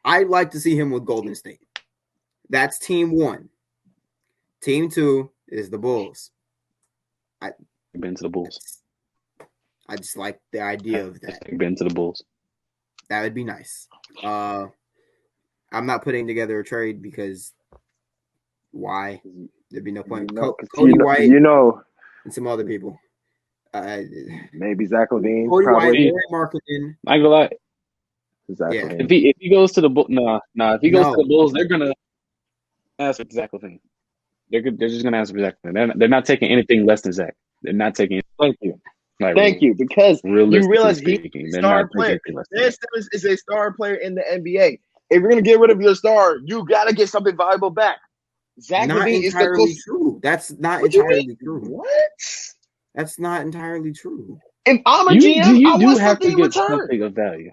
I'd like to see him with Golden State. That's team one. Team two is the Bulls. I've been to the Bulls. I just like the idea of that. I've been to the Bulls. That would be nice. I'm not putting together a trade because why? There'd be no point. Cody White, and some other people. Maybe Zach LaVine. Cody probably. White, Marketing. I ain't gonna lie. Zach Yeah. LaVine. If he goes to the Bulls, if he goes to the Bulls, they're gonna ask for Zach LaVine. They're just gonna ask for Zach LaVine. They're not taking anything less than Zach. They're not taking. Thank you. Like, Thank you, because you realize he's a star player. Ben Simmons is a star player in the NBA. If you're gonna get rid of your star, you gotta get something valuable back. Zach LaVine is the closest. True. That's not entirely true. What? That's not entirely true. If I'm a GM, you I do want have to something in get return. something of value.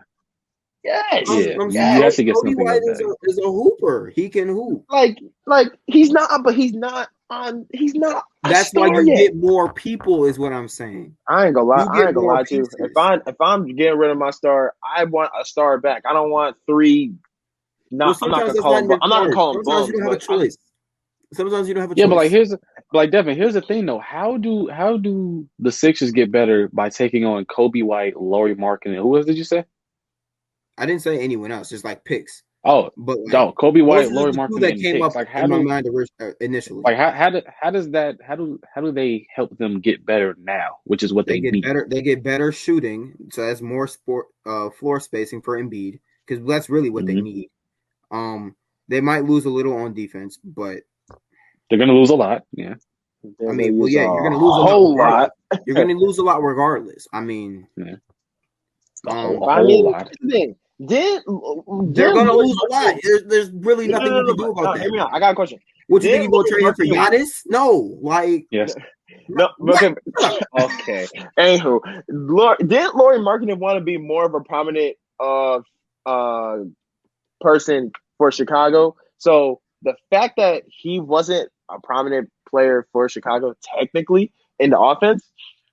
Yes. Yeah, I'm you saying have to get Kobe something White of is value. a hooper. He can hoop. Like he's not, but he's not on. He's not a That's why star you yet. get more people, is what I'm saying. I ain't gonna lie. You I get ain't gonna more lie to you. pieces. If I'm getting rid of my star, I want a star back. I don't want three. Well, I'm not sometimes gonna that's call not them. in your I'm not gonna cards. call them Sometimes you bums, don't have a but I just, choice. Sometimes you don't have a Yeah, but choice. Devin, here's the thing though. How do the Sixers get better by taking on Kobe White, Laurie Markkinen? Who else did you say? I didn't say anyone else, just like picks. Oh, But like no, Kobe those White, are Laurie just the two Markkinen, that and came picks. up Like in my mind initially. like how do they help them get better now, which is what They they get need. better. They get better shooting, so that's more floor spacing for Embiid because that's really what they Mhm. need. They might lose a little on defense, but They're gonna lose a lot. Yeah. I mean, well, yeah, you're a gonna lose a lot. whole Regardless. lot. You're gonna lose a lot regardless. I mean, Yeah. A um, I whole mean, lot. here's the thing. they're Did gonna Laurie lose a lot. Markkinen? There's really nothing you can do about Hear me that. out. I got a question. What you think Did you gonna Laurie trade him for Markkinen? Giannis? No, like Yes. No, what? okay. Okay. Anywho, did Laurie Markkinen want to be more of a prominent uh person for Chicago? So the fact that he wasn't a prominent player for Chicago technically in the offense,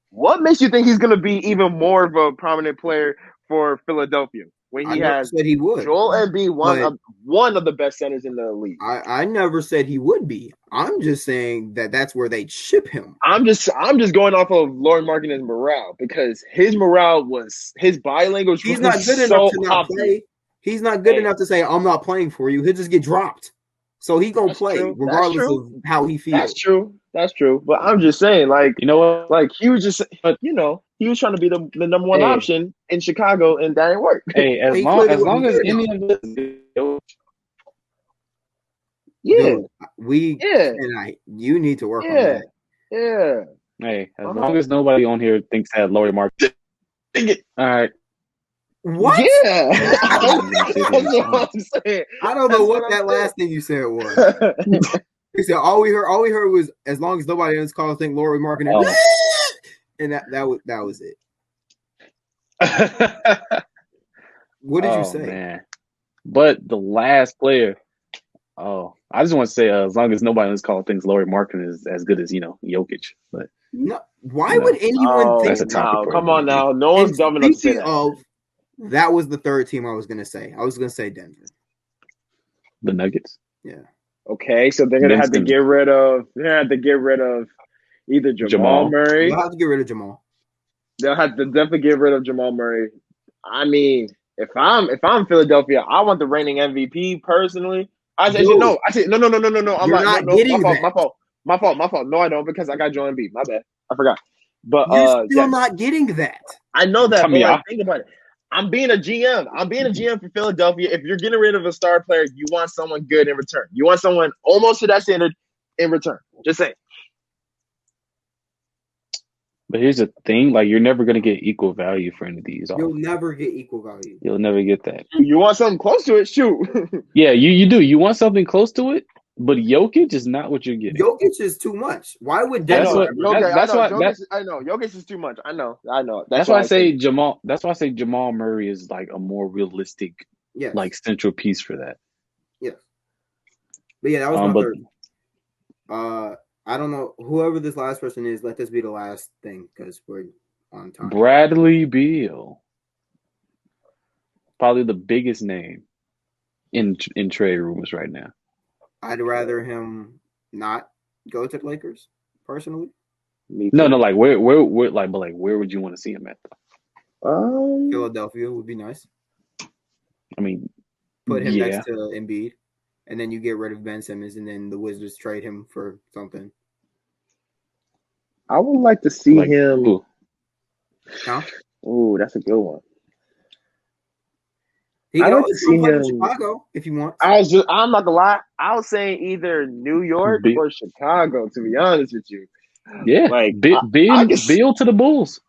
what makes you think he's going to be even more of a prominent player for Philadelphia when I he never has said he would, Joel Embiid, but one of the best centers in the league? I never said he would be. I'm just saying that that's where they'd ship him. I'm just going off of Laurie Markkinen's morale because his morale was his body language He's was not good enough so to not obvious. play. He's not good Hey. enough to say I'm not playing for you. He'll just get dropped. So he gonna That's play true. regardless of how he feels. That's true. But I'm just saying, like, You know what? like he was just, But he was trying to be the number one hey, option in Chicago, and that didn't work. hey, as He clearly long wasn't as good any enough. of this, Yeah, Dude, yeah, you need to work on yeah, that. yeah. hey, as long as nobody on here thinks that Laurie Markkinen. All right. What? Yeah, I'm gonna sit here and that's what I'm saying. I don't know That's what what that I'm last thing you said was. He said all we heard was as long as nobody else calls think Laurie Markkinen. Oh. And that was it. What did you say? Man. But the last player, I just want to say, as long as nobody else calls things Laurie Markkinen is as good as, Jokic. But No, why would anyone Oh, think that's a topic no, for come another on day. now. No one's dumb enough to say Speaking that. of, that was the third team I was gonna say. I was gonna say Denver. The Nuggets. Yeah. Okay, so they're gonna have to get rid of. They're gonna have to get rid of either Jamal Murray. They'll have to get rid of Jamal. They'll have to definitely get rid of Jamal Murray. I mean, if I'm Philadelphia, I want the reigning MVP personally. I said no. I'm You're not. not getting My that. fault. No, I don't because I got Joel Embiid. My bad. I forgot. But You're still not getting that. I know that. I mean, but like, think about it. I'm being a GM. I'm being a GM for Philadelphia. If you're getting rid of a star player, you want someone good in return. You want someone almost to that standard in return. Just saying. But here's the thing, like you're never gonna get equal value for any of these. You'll never get equal value. You'll never get that. You want something close to it? Shoot. Yeah, you do. You want something close to it, but Jokic is not what you're getting. Jokic is too much. Why would That's Denver? what. I know. Jokic is too much. I know. That's why I say Jamal. That's why I say Jamal Murray is like a more realistic, like central piece for that. Yes. But yeah, that was my third. I don't know. Whoever this last person is, let this be the last thing because we're on time. Bradley Beal, probably the biggest name in trade rumors right now. I'd rather him not go to the Lakers personally. No, like where would you want to see him at? Philadelphia would be nice. I mean, put him next to Embiid, and then you get rid of Ben Simmons, and then the Wizards trade him for something. I would like to see him. Ooh. Huh? Ooh, that's a good one. He can always come play in Chicago if you want. I'm not gonna lie. I was saying either New York or Chicago. To be honest with you, yeah, like Beal to the Bulls.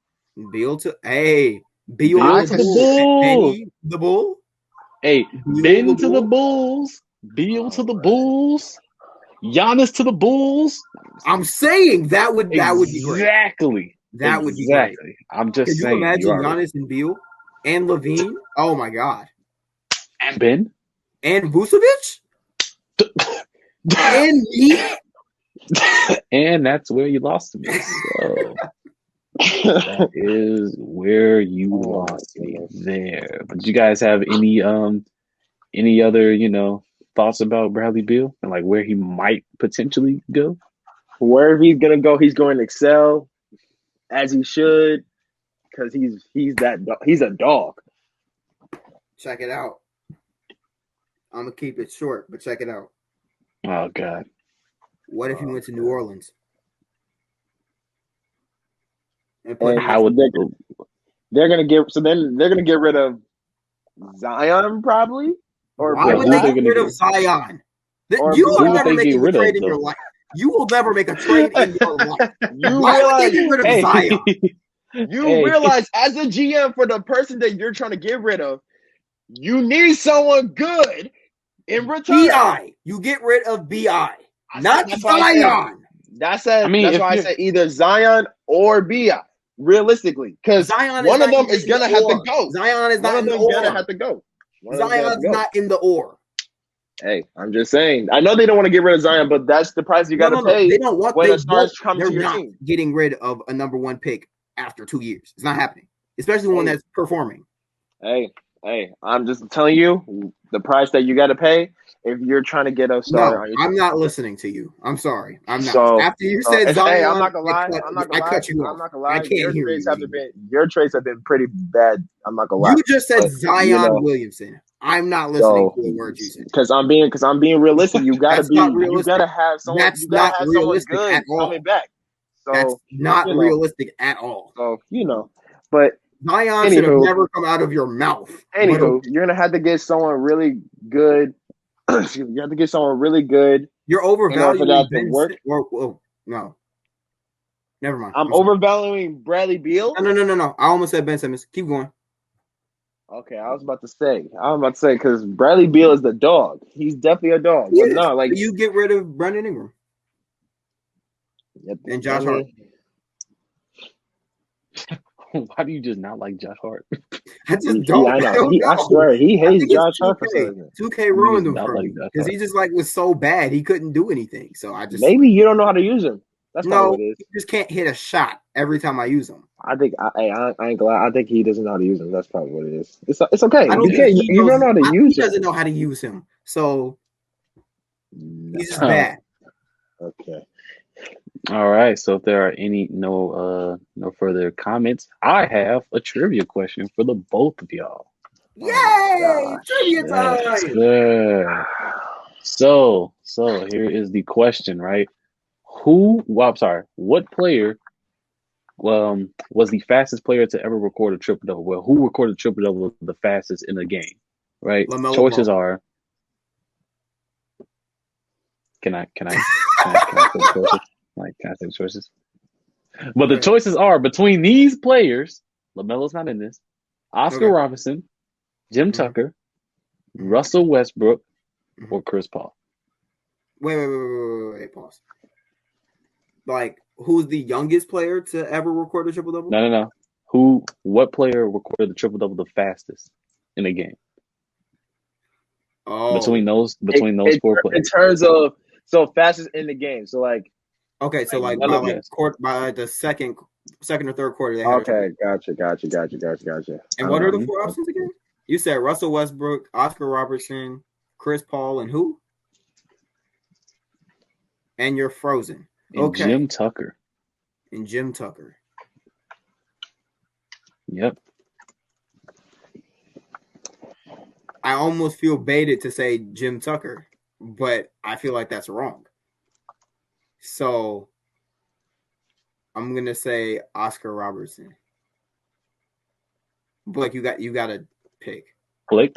Beal to the Bulls. Benny the Bull. Hey, Ben to the Bulls. Beal to the Bulls. Giannis to the Bulls. I'm saying that would be great. Exactly. That would be great. I'm just saying. Could you imagine Giannis and Beal and Levine? Oh my God. Ben? And Vucevic? And me? And that's where you lost me. So that is where you lost me there. But do you guys have any other, thoughts about Bradley Beal and like where he might potentially go? Wherever he's gonna go, he's going to excel as he should, because he's a dog. Check it out. I'm going to keep it short, but check it out. Oh, God. What if he went to New Orleans? And How would they go? They're gonna get rid of Zion probably? Or why would they get rid of Zion? You will never make a trade in your life. You will never make a trade in your life. Why would they get rid of Zion? You realize, as a GM, for the person that you're trying to get rid of, you need someone good in return. BI. You get rid of BI. Not Zion. That's why I said either Zion or BI. Realistically, because one of them is gonna have to go. Zion is not in the or. Gonna have to go. Zion's not in the or. Hey, I'm just saying. I know they don't want to get rid of Zion, but that's the price you got to pay. They don't want. When the stars come to your not team. Getting rid of a number one pick after 2 years. It's not happening, especially one that's performing. Hey, I'm just telling you the price that you got to pay if you're trying to get a starter on your team. I'm not listening to you. I'm sorry. I'm not. So, after you said Zion, hey, I'm not gonna lie. I cut you off. I'm not gonna lie. I can't hear you. Your trades have been pretty bad. I'm not gonna lie. You just said Zion Williamson. I'm not listening to the words you said. Because I'm being realistic. You gotta have someone. That's not realistic at all. Coming back. So that's not realistic at all. So but Zion should have never come out of your mouth. Anywho, you're gonna have to get someone really good. You have to get someone really good. You're overvaluing no. Never mind. I'm overvaluing Bradley Beal. No. I almost said Ben Simmons. Keep going. Okay, I was about to say because Bradley Beal is the dog. He's definitely a dog. Yeah. But no, you get rid of Brandon Ingram. Yep. And Josh Hart. Why do you just not like Josh Hart? I just don't. I swear he hates Josh Hart for some reason. 2K ruined him for me because he just was so bad he couldn't do anything. So I just maybe you don't know how to use him. That's not what it is. He just can't hit a shot every time I use him. I think I ain't glad. I think he doesn't know how to use him. That's probably what it is. It's okay. I don't you don't know how to use him. He doesn't know how to use him. So he's just bad. Okay. All right. So if there are no further comments, I have a trivia question for the both of y'all. Yay! Trivia time. Yeah. So here is the question, right? What player was the fastest player to ever record a triple double? Well, who recorded triple double the fastest in a game? Right? LaMelo Choices Ball. are. Can I say the choices? Can I say the choices? But the choices are between these players. LaMelo's not in this. Oscar Robertson, Jim Tucker, Russell Westbrook, or Chris Paul. Wait, pause. Who's the youngest player to ever record a triple double? No. What player recorded the triple double the fastest in a game? Oh, between those four players. In terms of fastest in the game. So by the second or third quarter. Okay, gotcha. And what are the four options again? You said Russell Westbrook, Oscar Robertson, Chris Paul, and who? And you're frozen. Okay. Jim Tucker. And Jim Tucker. Yep. I almost feel baited to say Jim Tucker, but I feel like that's wrong. So I'm gonna say Oscar Robertson. Blake, you got to pick. Blake?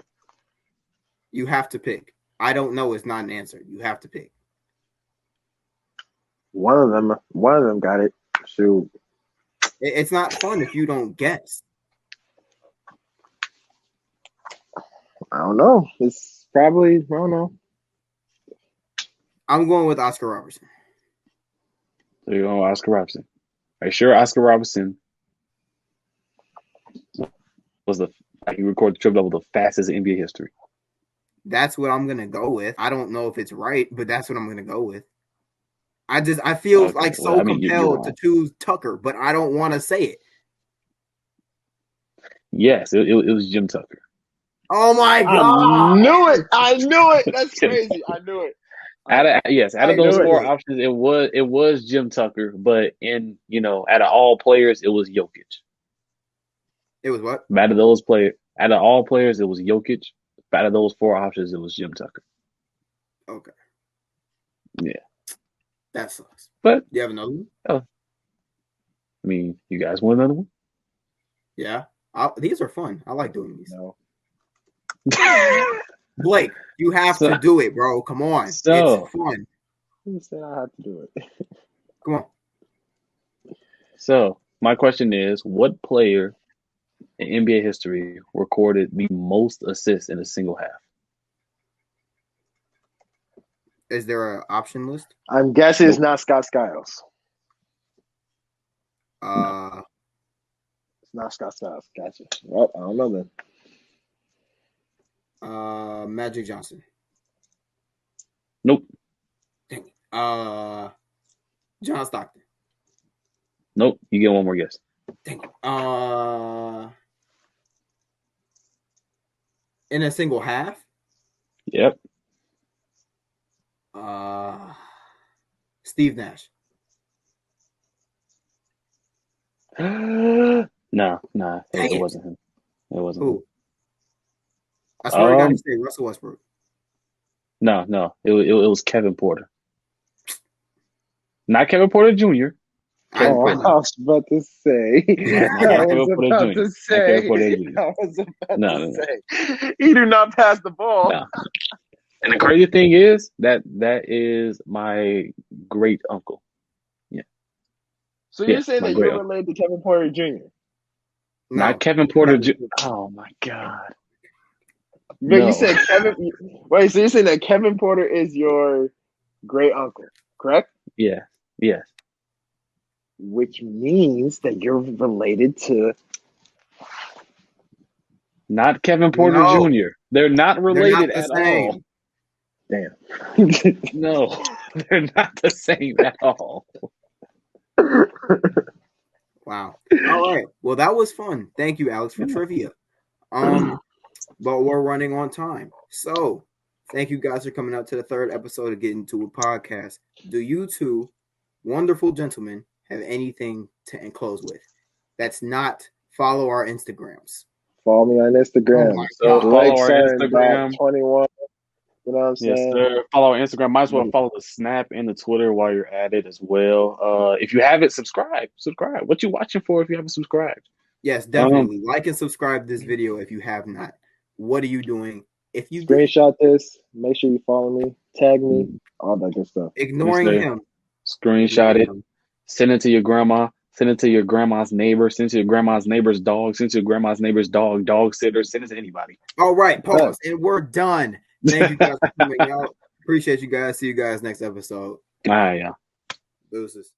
You have to pick. I don't know is not an answer. You have to pick. One of them got it. Shoot. It's not fun if you don't guess. I don't know. It's probably, I don't know. I'm going with Oscar Robertson. So you're going with Oscar Robertson. Are you sure Oscar Robertson was he recorded the triple double the fastest in NBA history? That's what I'm gonna go with. I don't know if it's right, but that's what I'm gonna go with. I feel Okay, like well, so I mean, you're compelled to wrong. choose Tucker, but I don't want to say it. Yes, it was Jim Tucker. Oh my I god! knew it. I knew it. That's Jim crazy. Tucker. I knew it. Out I of those knew it. four knew it. options, it was Jim Tucker, but out of all players, it was Jokic. It was what? Out of all players, it was Jokic. Out of those four options, it was Jim Tucker. Okay, Yeah, that sucks. but You have another one? I mean, you guys want another one? Yeah. These are fun. I like doing these. No. Blake, you have to do it, bro. Come on. So- It's fun. Who said I had to do it? Come on. So my question is, what player in NBA history recorded the most assists in a single half? Is there an option list? I'm guessing it's Nope. not Scott Skiles. It's not Scott Skiles. Gotcha. Well, I don't know then. Magic Johnson. Nope. Dang it. John Stockton. Nope. You get one more guess. Dang it. In a single half. Yep. Steve Nash. No, Dang it it. wasn't him. It wasn't him. Who? I swear to God, Um, you say Russell Westbrook. No. It was Kevin Porter. Not Kevin Porter Jr. I Oh, I know. was about to say. Not I Kevin was Porter about Jr. to say. Kevin Porter Jr. I was about No, to no. say. He do not pass the ball. No. And the crazy thing is that is my great uncle. So you're Yeah, saying my that great you're uncle. related to Kevin Porter Jr.? No. Not Kevin Porter No. Jr. Oh my God. But No. you said Kevin. Wait, so you're saying that Kevin Porter is your great uncle, correct? Yeah. Yes. Which means that you're related to. Not Kevin Porter No. Jr. They're not They're related not the at same. all. Damn. No, they're not the same at all. Wow. All right. Well, that was fun. Thank you, Alex, for trivia. But we're running on time. So thank you guys for coming out to the third episode of Getting to a Podcast. Do you two wonderful gentlemen have anything to close with? That's not follow our Instagrams. Follow me on Instagram. Oh my So God. follow our Instagram. 21. You know what I'm Yes, saying? sir. Follow our Instagram. Might as well follow the Snap and the Twitter while you're at it as well. If you haven't, subscribe. What you watching for if you haven't subscribed? Yes, definitely. Like and subscribe this video if you have not. What are you doing? If you Screenshot this. Make sure you follow me. Tag me. All that good stuff. ignoring Yes, sir. him, Screenshot it. Send it to your grandma. Send it to your grandma's neighbor. Send it to your grandma's neighbor's dog. Send it to your grandma's neighbor's dog sitter. Send it to anybody. All right, pause. And we're done. Thank you guys for coming out. Appreciate you guys. See you guys next episode. All right, yeah. Deuces.